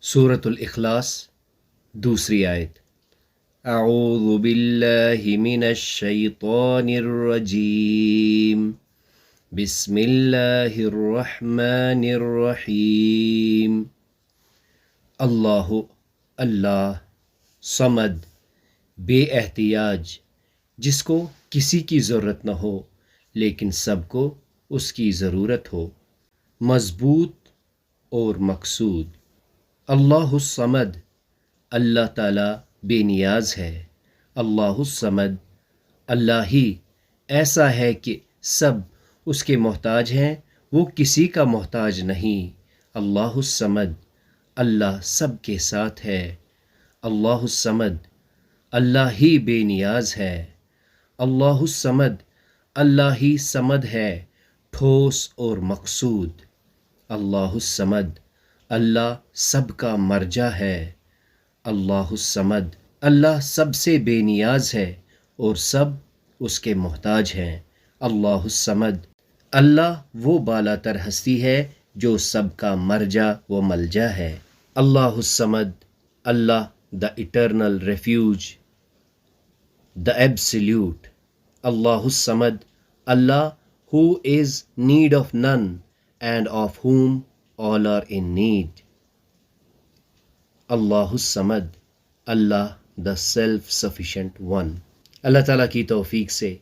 سورة الاخلاص دوسری آیت۔ اعوذ باللہ من الشیطان الرجیم بسم اللہ الرحمن الرحیم۔ اللہ اللہ، صمد بے احتیاج، جس کو کسی کی ضرورت نہ ہو لیکن سب کو اس کی ضرورت ہو، مضبوط اور مقصود۔ اللہ الصمد، اللہ تعالیٰ بے نیاز ہے۔ اللہ الصمد، اللہ ہی ایسا ہے کہ سب اس کے محتاج ہیں، وہ کسی کا محتاج نہیں۔ اللہ الصمد، اللہ سب کے ساتھ ہے۔ اللہ الصمد، اللہ ہی بے نیاز ہے۔ اللہ الصمد، اللہ ہی صمد ہے، ٹھوس اور مقصود۔ اللہ الصمد، اللہ سب کا مرجع ہے۔ اللہ الصمد، اللہ سب سے بے نیاز ہے اور سب اس کے محتاج ہیں۔ اللہ الصمد، اللہ وہ بالا تر ہستی ہے جو سب کا مرجع و ملجا ہے۔ اللہ الصمد، اللہ دا eternal refuge, the absolute. Allah al Samad, Allah who is need of none and of whom all are in need۔ Allah al Samad, Allah the self sufficient one. اللہ تعالیٰ کی توفیق سے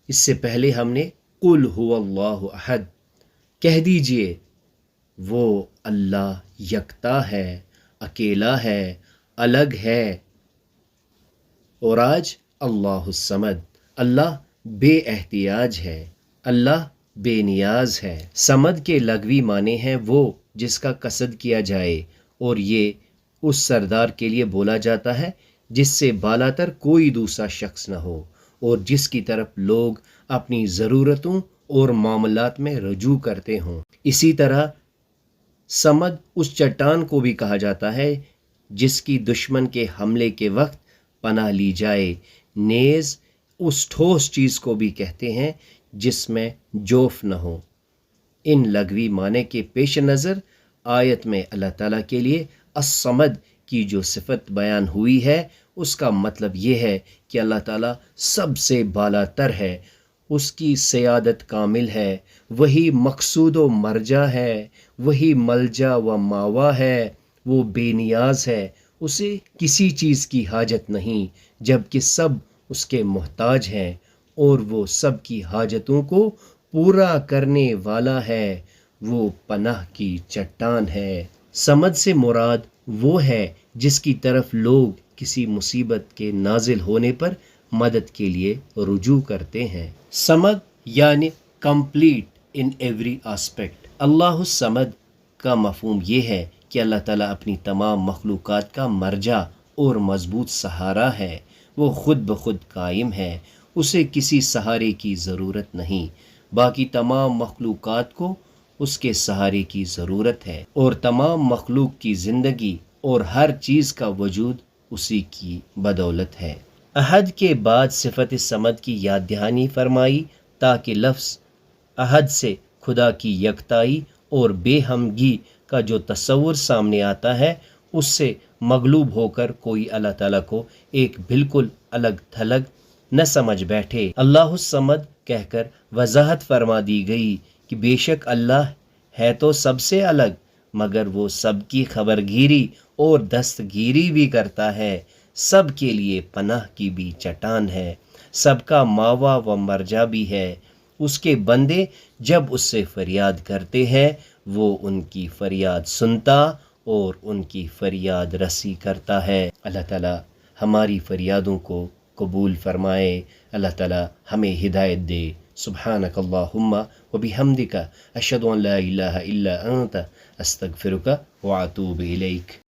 اس سے پہلے ہم نے قل هو اللہ احد، کہہ دیجئے وہ اللہ یکتا ہے، اکیلا ہے، الگ ہے۔ اور آج اللہ الصمد، اللہ بے احتیاج ہے، اللہ بے نیاز ہے۔ صمد کے لغوی معنی ہیں وہ جس کا قصد کیا جائے، اور یہ اس سردار کے لیے بولا جاتا ہے جس سے بالا تر کوئی دوسرا شخص نہ ہو اور جس کی طرف لوگ اپنی ضرورتوں اور معاملات میں رجوع کرتے ہوں۔ اسی طرح صمد اس چٹان کو بھی کہا جاتا ہے جس کی دشمن کے حملے کے وقت پناہ لی جائے۔ نیز اس ٹھوس چیز کو بھی کہتے ہیں جس میں جوف نہ ہو۔ ان لغوی معنی کے پیش نظر آیت میں اللہ تعالیٰ کے لیے الصمد کی جو صفت بیان ہوئی ہے، اس کا مطلب یہ ہے کہ اللہ تعالیٰ سب سے بالا تر ہے، اس کی سیادت کامل ہے، وہی مقصود و مرجع ہے، وہی ملجا و ماوا ہے، وہ بے نیاز ہے، اسے کسی چیز کی حاجت نہیں، جبکہ سب اس کے محتاج ہیں، اور وہ سب کی حاجتوں کو پورا کرنے والا ہے، وہ پناہ کی چٹان ہے۔ صمد سے مراد وہ ہے جس کی طرف لوگ کسی مصیبت کے نازل ہونے پر مدد کے لیے رجوع کرتے ہیں۔ صمد یعنی کمپلیٹ ان ایوری آسپیکٹ۔ اللہ الصمد کا مفہوم یہ ہے کہ اللہ تعالیٰ اپنی تمام مخلوقات کا مرجع اور مضبوط سہارا ہے، وہ خود بخود قائم ہے، اسے کسی سہارے کی ضرورت نہیں، باقی تمام مخلوقات کو اس کے سہارے کی ضرورت ہے، اور تمام مخلوق کی زندگی اور ہر چیز کا وجود اسی کی بدولت ہے۔ احد کے بعد صفت صمد کی یاد دہانی فرمائی تاکہ لفظ احد سے خدا کی یکتائی اور بے ہمگی کا جو تصور سامنے آتا ہے اس سے مغلوب ہو کر کوئی اللہ تعالیٰ کو ایک بالکل الگ تھلگ نہ سمجھ بیٹھے۔ اللہ الصمد کہہ کر وضاحت فرما دی گئی کہ بے شک اللہ ہے تو سب سے الگ، مگر وہ سب کی خبرگیری اور دستگیری بھی کرتا ہے، سب کے لیے پناہ کی بھی چٹان ہے، سب کا ماوا و مرجع بھی ہے۔ اس کے بندے جب اس سے فریاد کرتے ہیں وہ ان کی فریاد سنتا اور ان کی فریاد رسی کرتا ہے۔ اللہ تعالیٰ ہماری فریادوں کو قبول فرمائے، اللہ تعالیٰ ہمیں ہدایت دے۔ سبحانک اللہم و بحمدک، اشہد ان لا الہ الا انت، استغفرک و اتوب الیک۔